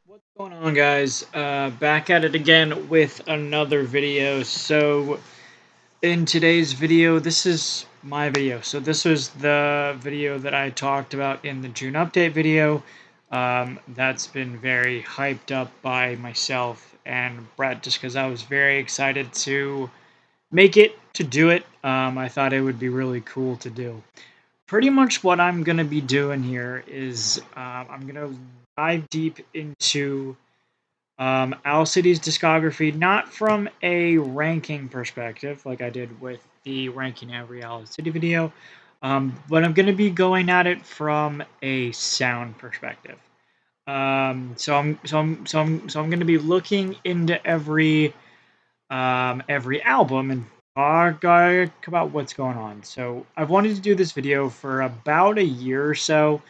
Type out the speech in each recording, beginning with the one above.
What's going on, guys? Back at it again with another video. So, in today's video, this is my video. So, this was the video that I talked about in the June update video. That's been very hyped up by myself and Brett just because I was very excited to make it, to do it. I thought it would be really cool to do. Pretty much what I'm going to be doing here is I'm going to dive deep into Owl City's discography, not from a ranking perspective, like I did with the ranking every Owl City video, but I'm going to be going at it from a sound perspective. So I'm going to be looking into every album and talk about what's going on. So I've wanted to do this video for about a year or so,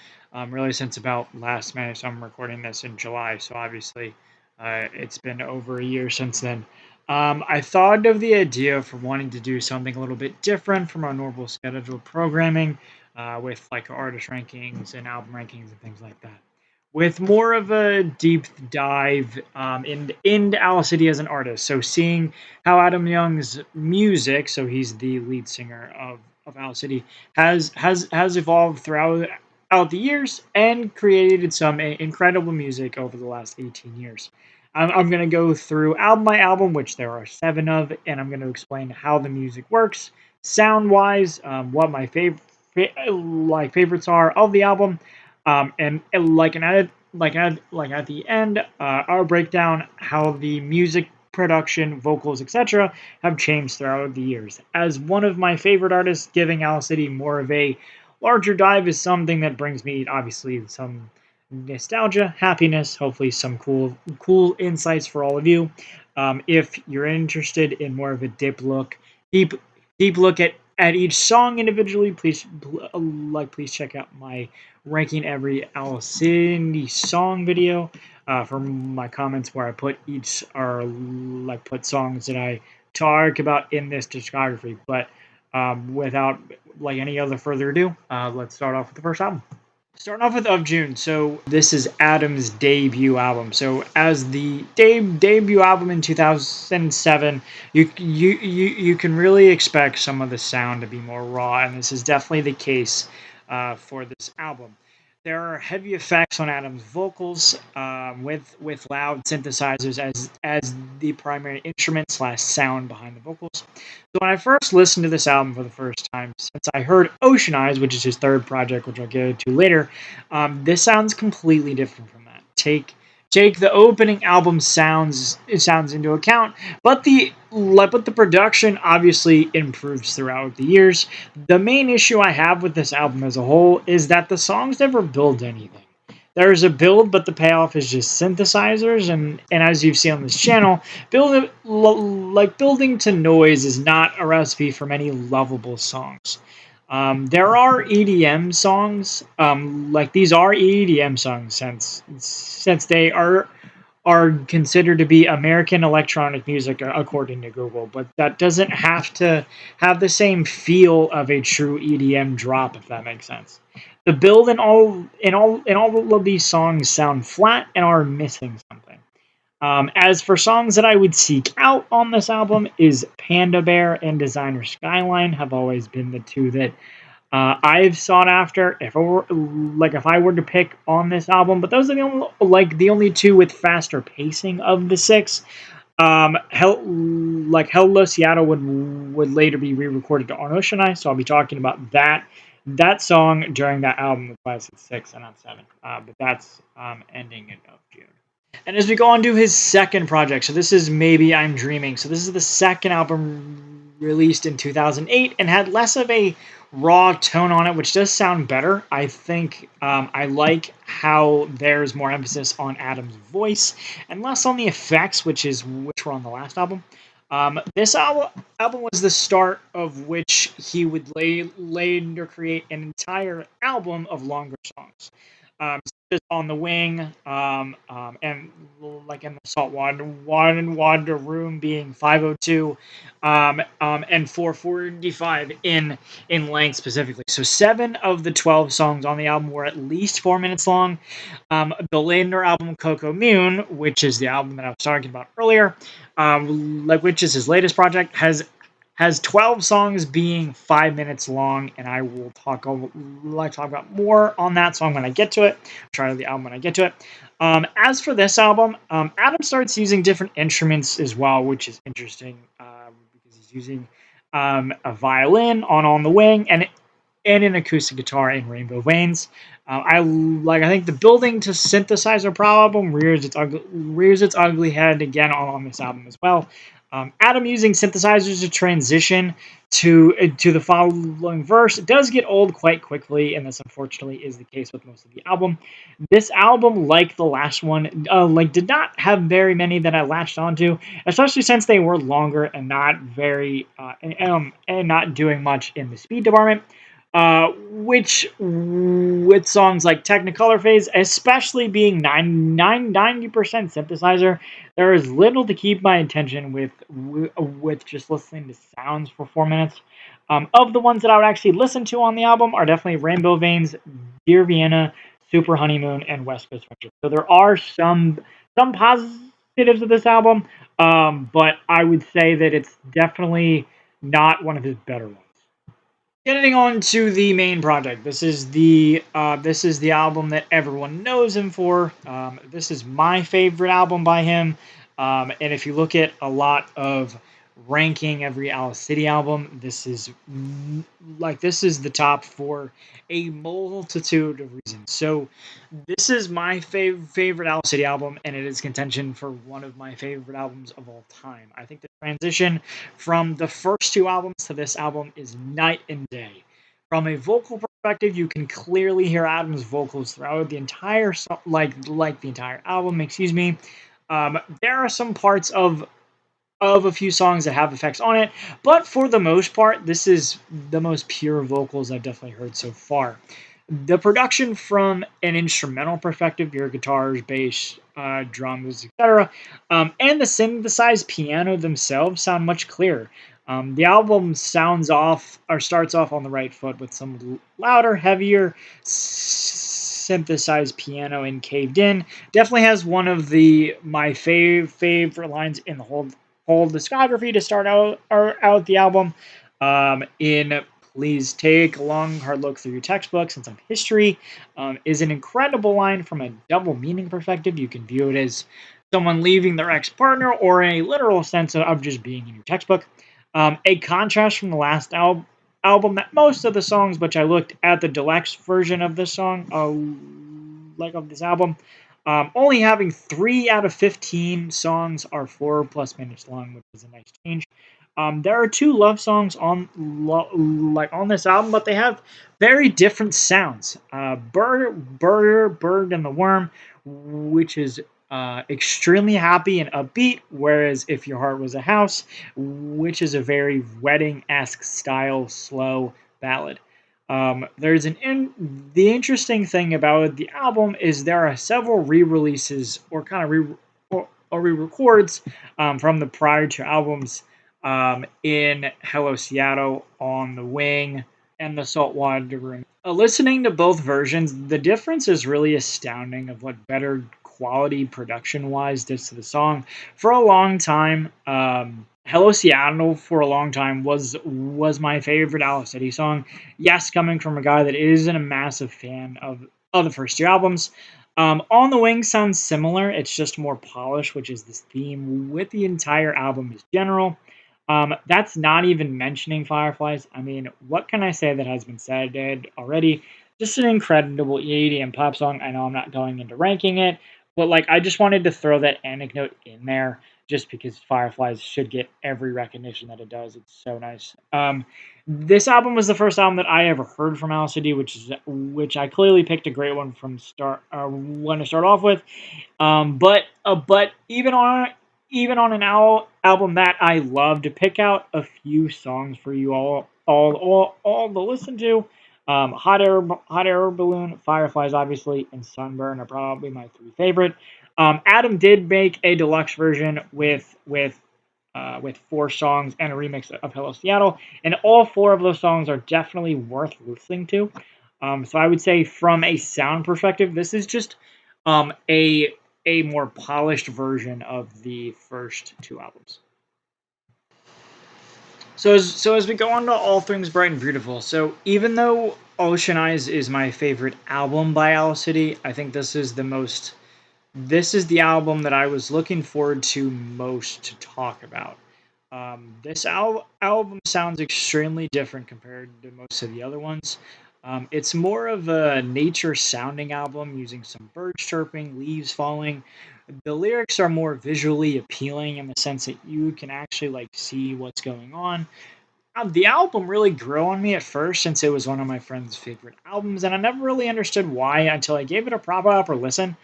really since about last May. So I'm recording this in July. So obviously, it's been over a year since then. I thought of the idea for wanting to do something a little bit different from our normal scheduled programming, with like artist rankings and album rankings and things like that, with more of a deep dive into Owl City as an artist. So seeing how Adam Young's music, so he's the lead singer of Owl City, has evolved throughout the years and created some incredible music over the last 18 years. I'm going to go through album by album, which there are 7 of, and I'm going to explain how the music works, sound wise, what my favorites are of the album, and like at the end, I'll break down how the music production, vocals, etc., have changed throughout the years. As one of my favorite artists, giving Owl City more of a larger dive is something that brings me obviously some nostalgia, happiness, hopefully some cool insights for all of you. If you're interested in more of a deep deep look at each song individually, please check out my ranking every Owl City song video, for my comments where I put each or like put songs that I talk about in this discography. But without like any other further ado, let's start off with the first album. Starting off with Of June. So this is Adam's debut album. So as the debut album in 2007, you can really expect some of the sound to be more raw, and this is definitely the case for this album. There are heavy effects on Adam's vocals, with loud synthesizers as the primary instrument slash sound behind the vocals. So when I first listened to this album for the first time, since I heard Ocean Eyes, which is his third project, which I'll get into later, this sounds completely different from that. Take the opening album sounds into account, but the production obviously improves throughout the years. The main issue I have with this album as a whole is that the songs never build anything. There's a build, but the payoff is just synthesizers, and as you've seen on this channel, building to noise is not a recipe for many lovable songs. There are EDM songs, like these are EDM songs since they are considered to be American electronic music according to Google, but that doesn't have to have the same feel of a true EDM drop, if that makes sense. The build in all of these songs sound flat and are missing something. As for songs that I would seek out on this album, is Panda Bear and Designer Skyline have always been the two that I've sought after if I were to pick on this album. But those are the only two with faster pacing of the 6. Hello Seattle would later be re-recorded on Ocean Eye, so I'll be talking about that song during that album. That's why it's 6 and not 7. But that's ending in of June. And as we go on to his second project, so this is Maybe I'm Dreaming. So this is the second album released in 2008 and had less of a raw tone on it, which does sound better. I think I like how there's more emphasis on Adam's voice and less on the effects, which were on the last album. This album was the start of which he would later create an entire album of longer songs. Just on the Wing, and like in the Saltwater Room being 502, and 445 in length specifically. So 7 of the 12 songs on the album were at least 4 minutes long. The later album Coco Moon, which is the album that I was talking about earlier, which is his latest project, has 12 songs being 5 minutes long, and I will talk about more on that song when I get to it. Try the album when I get to it. As for this album, Adam starts using different instruments as well, which is interesting because he's using a violin on the Wing and an acoustic guitar in Rainbow Veins. I think the building to synthesizer problem rears its ugly head again on this album as well. Adam using synthesizers to transition to the following verse does get old quite quickly, and this unfortunately is the case with most of the album. This album, like the last one, did not have very many that I latched onto, especially since they were longer and not very and not doing much in the speed department. Which with songs like Technicolor Phase, especially being 90% synthesizer, there is little to keep my attention with just listening to sounds for 4 minutes. Of the ones that I would actually listen to on the album are definitely Rainbow Veins, Dear Vienna, Super Honeymoon, and West Coast Friendship. So there are some positives of this album, but I would say that it's definitely not one of his better ones. Getting on to the main project. This is the album that everyone knows him for. This is my favorite album by him. And if you look at a lot of ranking every Alice City album, this is the top for a multitude of reasons. So this is my favorite Alice City album, and it is contention for one of my favorite albums of all time. I think the transition from the first 2 albums to this album is night and day. From a vocal perspective, you can clearly hear Adam's vocals throughout the entire the entire album. Excuse me. There are some parts of a few songs that have effects on it, but for the most part, this is the most pure vocals I've definitely heard so far. The production from an instrumental perspective, your guitars, bass, drums, etc., and the synthesized piano themselves sound much clearer. The album starts off on the right foot with some louder, heavier synthesized piano and Caved In. Definitely has one of my favorite lines in the whole discography to start out the album. In Please take a long, hard look through your textbooks and some history is an incredible line from a double meaning perspective. You can view it as someone leaving their ex partner or in a literal sense of just being in your textbook. A contrast from the last album that most of the songs, which I looked at the deluxe version of this song, of this album, only having 3 out of 15 songs are 4+ minutes long, which is a nice change. There are 2 love songs on this album, but they have very different sounds. Bird and the Worm, which is extremely happy and upbeat, whereas If Your Heart Was a House, which is a very wedding-esque style slow ballad. The interesting thing about the album is there are several re-releases or kind of re-records from the prior 2 albums in Hello Seattle, On the Wing, and the Saltwater Room. Listening to both versions, the difference is really astounding of what better quality production wise does to the song. For a long time, Hello Seattle for a long time was my favorite Alice City song. Yes, coming from a guy that isn't a massive fan of the first 2 albums. On the Wing sounds similar. It's just more polished, which is this theme with the entire album is general. That's not even mentioning Fireflies. I mean, what can I say that has been said already? Just an incredible EDM pop song. I know I'm not going into ranking it, but I just wanted to throw that anecdote in there just because Fireflies should get every recognition that it does. It's so nice. This album was the first album that I ever heard from Alice City, which I clearly picked a great one from one to start off with. But even on an album that I love, to pick out a few songs for you all to listen to. Hot Air Balloon, Fireflies, obviously, and Sunburn are probably my three favorite. Adam did make a deluxe version with four songs and a remix of Hello Seattle, and all four of those songs are definitely worth listening to. So I would say, from a sound perspective, this is just um, a a more polished version of the first two albums. So as we go on to All Things Bright and Beautiful, so even though Ocean Eyes is my favorite album by Owl City, I think this is the album that I was looking forward to most to talk about. This album sounds extremely different compared to most of the other ones. It's more of a nature sounding album using some birds chirping, leaves falling. The lyrics are more visually appealing in the sense that you can actually like see what's going on. The album really grew on me at first since it was one of my friend's favorite albums, and I never really understood why until I gave it a proper listen.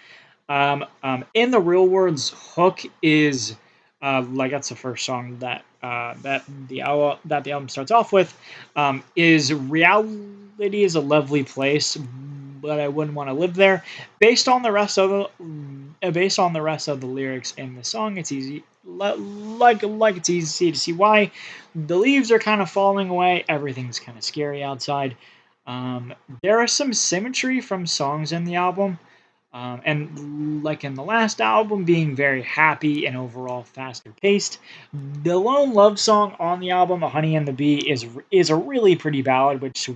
In the Real World's hook is like that's the first song that the album starts off with. Is reality is a lovely place, but I wouldn't want to live there. Based on the rest of the lyrics in the song, it's easy like it's easy to see why. The leaves are kind of falling away. Everything's kind of scary outside. Um, there is some symmetry from songs in the album, and like in the last album, being very happy and overall faster paced. The lone love song on the album, "Honey and the Bee," is a really pretty ballad, which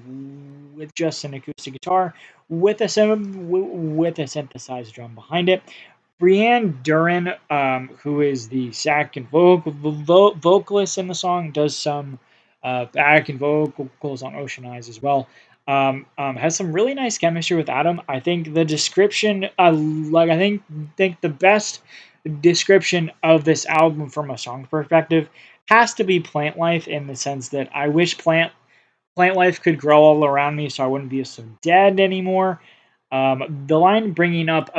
with just an acoustic guitar with a synthesized drum behind it. Brianne Duran, who is the sax and vocalist in the song, does some back and vocals on Ocean Eyes as well. Has some really nice chemistry with Adam. I think the description, think the best description of this album from a song perspective has to be Plant Life, in the sense that I wish plant life could grow all around me so I wouldn't be so dead anymore. The line bringing up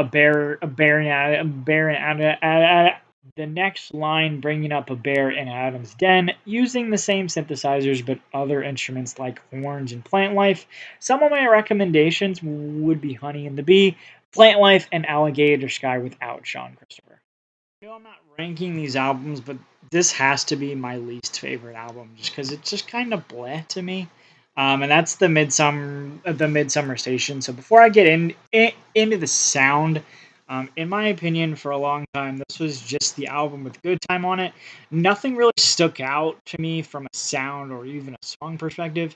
the next line bringing up a bear in Adam's den, using the same synthesizers but other instruments like horns and Plant Life. Some of my recommendations would be Honey and the Bee, Plant Life, and Alligator Sky without Sean Christopher. I know I'm not ranking these albums, but this has to be my least favorite album just because it's just kind of bleh to me. And that's the Midsummer Station. So before I get into the sound, in my opinion, for a long time, this was just the album with Good Time on it. Nothing really stuck out to me from a sound or even a song perspective.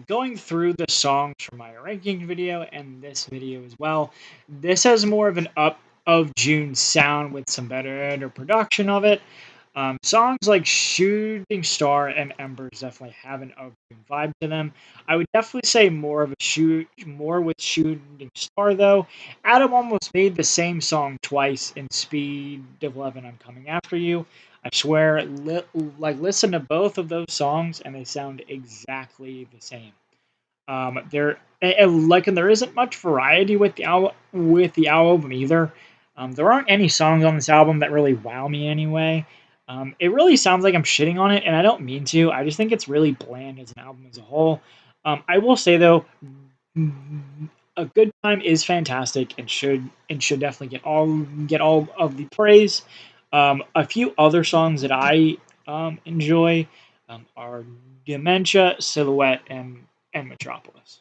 Going through the songs from my ranking video and this video as well, this has more of an up of June sound with some better production of it. Songs like Shooting Star and Embers definitely have an upbeat vibe to them. I would definitely say more with Shooting Star though. Adam almost made the same song twice in Speed of Love and I'm Coming After You. I swear, listen to both of those songs and they sound exactly the same. And there isn't much variety with the album either. There aren't any songs on this album that really wow me anyway. It really sounds like I'm shitting on it, and I don't mean to. I just think it's really bland as an album as a whole. I will say though, a good time is fantastic and should definitely get all of the praise. A few other songs that I enjoy are Dementia, Silhouette, and Metropolis.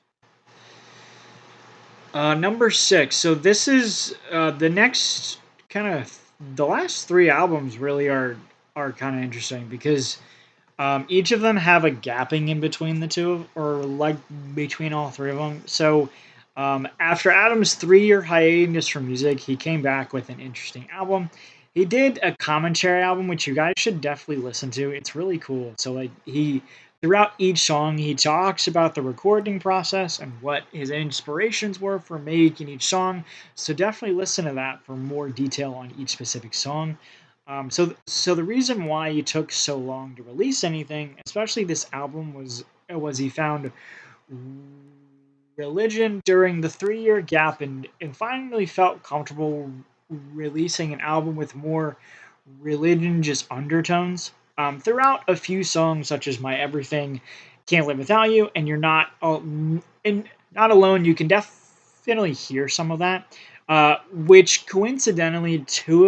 Number six. So this is the next kind of the last three albums really are kind of interesting because each of them have a gapping in between the two, or like between all three of them. So after Adam's 3 year hiatus from music, he came back with an interesting album. He did a commentary album, which you guys should definitely listen to. It's really cool. So like throughout each song, he talks about the recording process and what his inspirations were for making each song. So definitely listen to that for more detail on each specific song. So the reason why he took so long to release anything, especially this album, was he found religion during the 3 year gap and finally felt comfortable releasing an album with more religious undertones. Throughout a few songs such as My Everything, Can't Live Without You, and and Not Alone, you can definitely hear some of that. Which coincidentally, two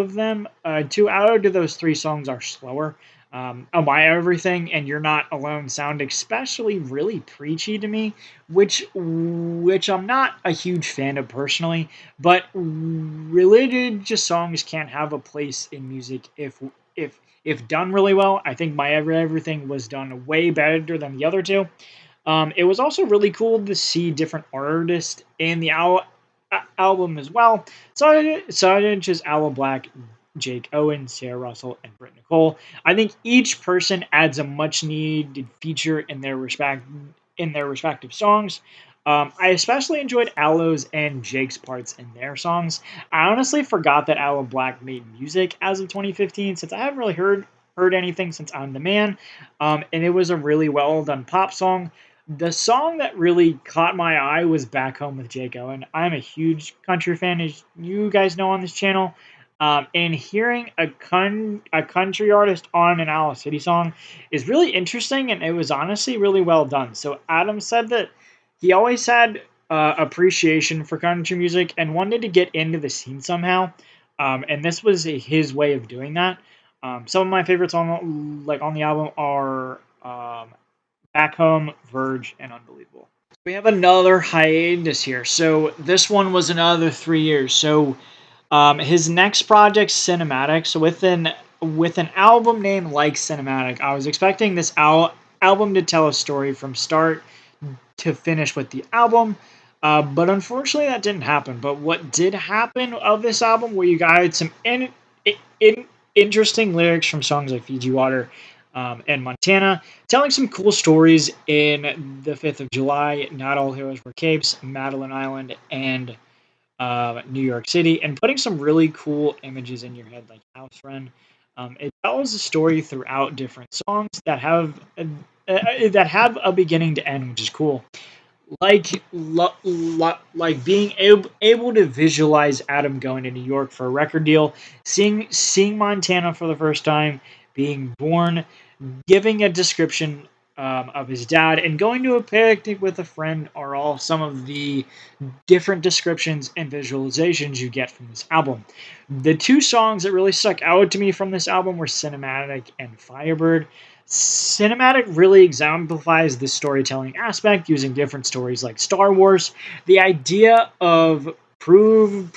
out of those three songs are slower. Oh My Everything and You're Not Alone sound especially really preachy to me, which I'm not a huge fan of personally. But religious songs can't have a place in music if done really well. I think My Everything was done way better than the other two. It was also really cool to see different artists in the album as well, such as Aloe Black, Jake Owen, Sarah Russell, and Britt Nicole. I think each person adds a much needed feature in their respective songs. I especially enjoyed Aloe's and Jake's parts in their songs. I honestly forgot that Aloe Black made music as of 2015, since I haven't really heard anything since I'm the Man. And it was a really well done pop song. The song that really caught my eye was Back Home with Jake Owen. I'm a huge country fan, as you guys know on this channel. And hearing a country artist on an Owl City song is really interesting, and it was honestly really well done. So Adam said that he always had appreciation for country music and wanted to get into the scene somehow. And this was his way of doing that. Some of my favorites on the album are Back Home, Verge, and Unbelievable. We have another hiatus here. So this one was another 3 years. So his next project, Cinematic. So with an album name like Cinematic, I was expecting this album to tell a story from start to finish with the album. But unfortunately, that didn't happen. But what did happen of this album, where you got some interesting lyrics from songs like Fiji Water and Montana, telling some cool stories in The 5th of July, Not All Heroes Wear Capes, Madeline Island, and New York City, and putting some really cool images in your head, like House Wren. It tells a story throughout different songs that have a beginning to end, which is cool. Like being able to visualize Adam going to New York for a record deal, seeing Montana for the first time, being born, giving a description of his dad, and going to a picnic with a friend are all some of the different descriptions and visualizations you get from this album. The two songs that really stuck out to me from this album were Cinematic and Firebird. Cinematic really exemplifies the storytelling aspect using different stories like Star Wars. The idea of proving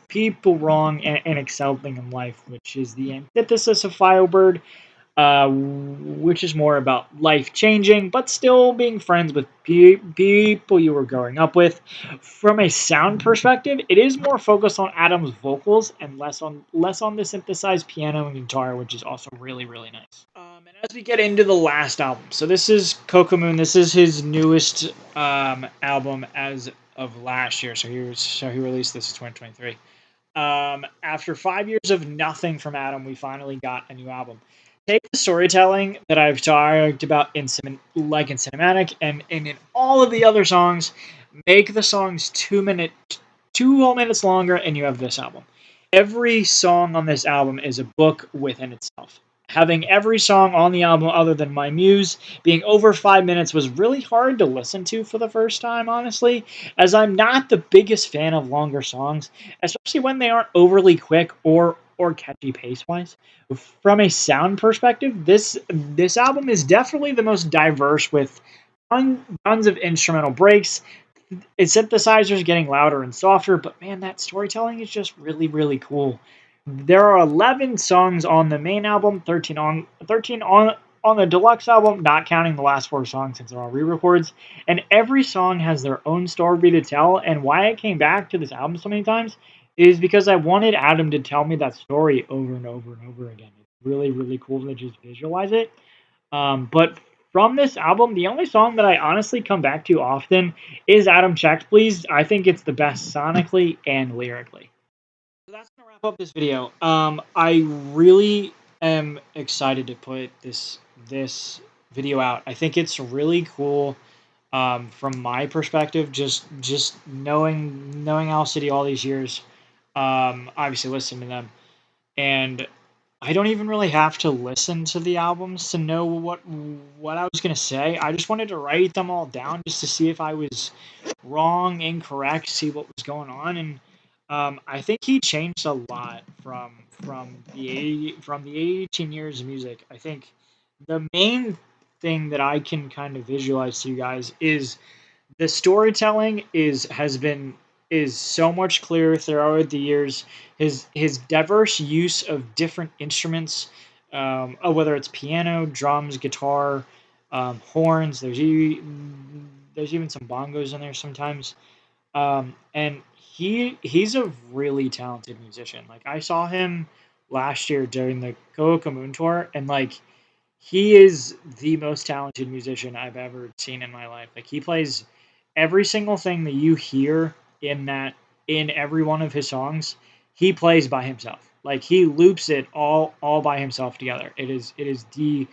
people wrong and excelling in life, which is the antithesis of Firebird, which is more about life changing, but still being friends with people you were growing up with. From a sound perspective, it is more focused on Adam's vocals and less on the synthesized piano and guitar, which is also really really nice. And as we get into the last album, so this is Kokomoon. This is his newest album as of last year. So he released this in 2023. After 5 years of nothing from Adam, we finally got a new album. Take the storytelling that I've talked about in Cinematic and in all of the other songs, make the songs 2 whole minutes longer, and you have this album. Every song on this album is a book within itself. Having every song on the album other than My Muse being over 5 minutes was really hard to listen to for the first time, honestly, as I'm not the biggest fan of longer songs, especially when they aren't overly quick or catchy pace wise. From a sound perspective, this album is definitely the most diverse, with tons of instrumental breaks. Its synthesizers getting louder and softer, but man, that storytelling is just really really cool. There are 11 songs on the main album, 13 on the deluxe album, not counting the last 4 songs since they're all re-records. And every song has their own story to tell. And why I came back to this album so many times is because I wanted Adam to tell me that story over and over and over again. It's really really cool to just visualize it. But from this album, the only song that I honestly come back to often is Adam Checks Please. I think it's the best sonically and lyrically. So that's gonna wrap up this video. I really am excited to put this video out. I think it's really cool. From my perspective, just knowing Owl City all these years, obviously listening to them, and I don't even really have to listen to the albums to know what I was gonna say. I just wanted to write them all down just to see if I was wrong, incorrect, see what was going on, and I think he changed a lot from the 18 years of music. I think the main thing that I can kind of visualize to you guys is the storytelling is so much clearer throughout the years. His diverse use of different instruments, whether it's piano, drums, guitar, horns. There's even some bongos in there sometimes. And he's a really talented musician. Like I saw him last year during the Coco Moon tour, and like he is the most talented musician I've ever seen in my life. Like he plays every single thing that you hear in every one of his songs, he plays by himself. Like he loops it all by himself together. It is the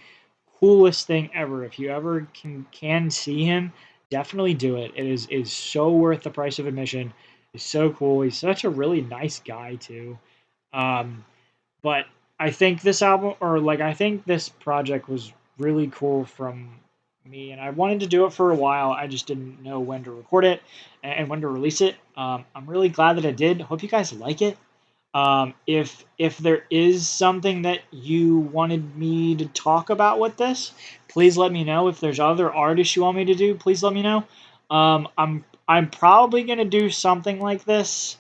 coolest thing ever. If you ever can see him, definitely do it. It is so worth the price of admission. It's so cool. He's such a really nice guy too. Um, but I think this album, or like I think this project was really cool from me, and I wanted to do it for a while. I just didn't know when to record it and when to release it. I'm really glad that I did. Hope you guys like it. If there is something that you wanted me to talk about with this, please let me know. If there's other artists you want me to do, please let me know. I'm probably gonna do something like this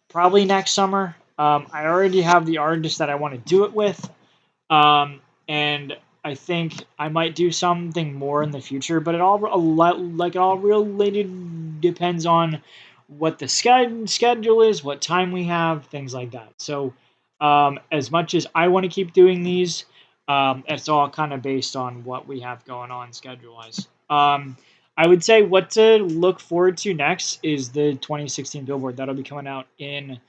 probably next summer. I already have the artist that I want to do it with, and I think I might do something more in the future. But it all really depends on what the schedule is, what time we have, things like that. So, as much as I want to keep doing these, it's all kind of based on what we have going on schedule wise. I would say what to look forward to next is the 2016 Billboard that'll be coming out in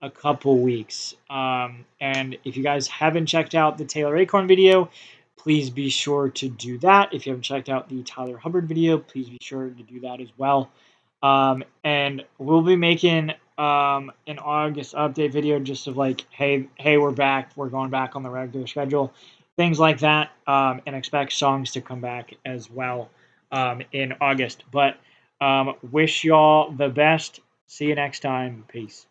a couple weeks. And if you guys haven't checked out the Taylor Acorn video, please be sure to do that. If you haven't checked out the Tyler Hubbard video, please be sure to do that as well. And we'll be making an August update video just of like, hey, we're back, we're going back on the regular schedule, things like that, and expect songs to come back as well in August. But wish y'all the best. See you next time. Peace.